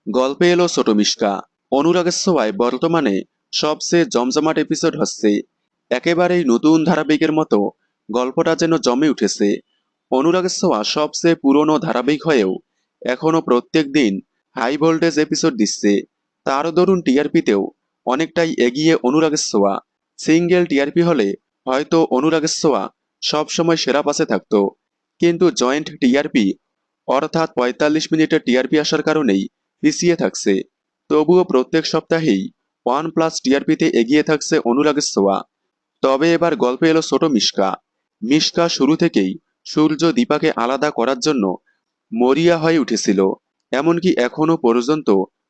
গল্পে এলো ছোট মিশকা। অনুরাগের ছোঁয়ায় বর্তমানে সবচেয়ে জমজমাট এপিসোড হচ্ছে। একেবারেই নতুন ধারাবাহিকের মতো গল্পটা যেন জমে উঠেছে। অনুরাগের ছোঁয়া সবচেয়ে পুরনো ধারাবাহিক হয়েও এখনো প্রত্যেক দিন হাই ভোল্টেজ এপিসোড দিচ্ছে। তার দরুন টিআরপিতেও অনেকটাই এগিয়ে অনুরাগের ছোঁয়া। সিঙ্গেল টিআরপি হলে হয়তো অনুরাগের ছোঁয়া সবসময় সেরা পাশে থাকতো, কিন্তু জয়েন্ট টিআরপি অর্থাৎ ৪৫ মিনিটের টিআরপি আসার কারণেই পিছিয়ে থাকছে। তবুও প্রত্যেক সপ্তাহেই ওয়ান প্লাস টিআরপিতে এগিয়ে থাকছে অনুরাগের ছোঁয়া। তবে এবার গল্পে এলো ছোট মিশকা। মিশকা শুরু থেকেই সূর্য দীপাকে আলাদা করার জন্য মরিয়া হয়ে উঠেছিল। এমনকি এখনো পর্যন্ত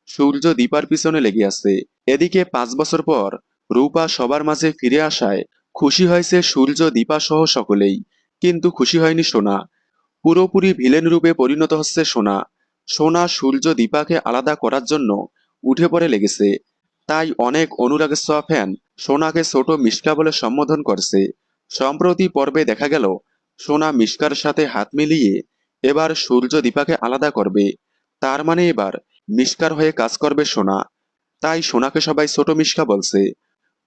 সূর্য দীপার পিছনে লেগে আছে। এদিকে ৫ বছর পর রূপা সবার মাঝে ফিরে আসায় খুশি হয়েছে সূর্য দীপা সহ সকলেই, কিন্তু খুশি হয়নি সোনা। পুরোপুরি ভিলেন রূপে পরিণত হচ্ছে সোনা। সোনা সূর্য দীপাকে আলাদা করার জন্য উঠে পড়ে লেগেছে। তাই অনেক অনুরাগের ছোঁয়া ফ্যান সোনাকে ছোট মিশকা বলে সম্বোধন করছে। সম্প্রতি পর্বে দেখা গেল সোনা মিশকার সাথে হাত মিলিয়ে এবার সূর্য দীপাকে আলাদা করবে। তার মানে এবার মিশকার হয়ে কাজ করবে সোনা। তাই সোনাকে সবাই ছোট মিশকা বলছে।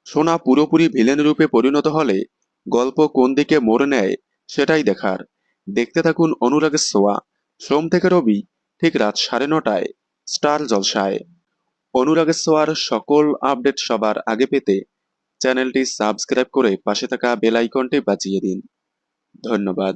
সোনা পুরোপুরি ভিলেন রূপে পরিণত হলে গল্প কোন দিকে মোড় নেয় সেটাই দেখার। দেখতে থাকুন অনুরাগের ছোঁয়া, সোম থেকে রবি ঠিক রাত 9:30টায় স্টার জলসায়। অনুরাগের ছোঁয়ার সকল আপডেট সবার আগে পেতে চ্যানেলটি সাবস্ক্রাইব করে পাশে থাকা বেল আইকনটি বাজিয়ে দিন। ধন্যবাদ।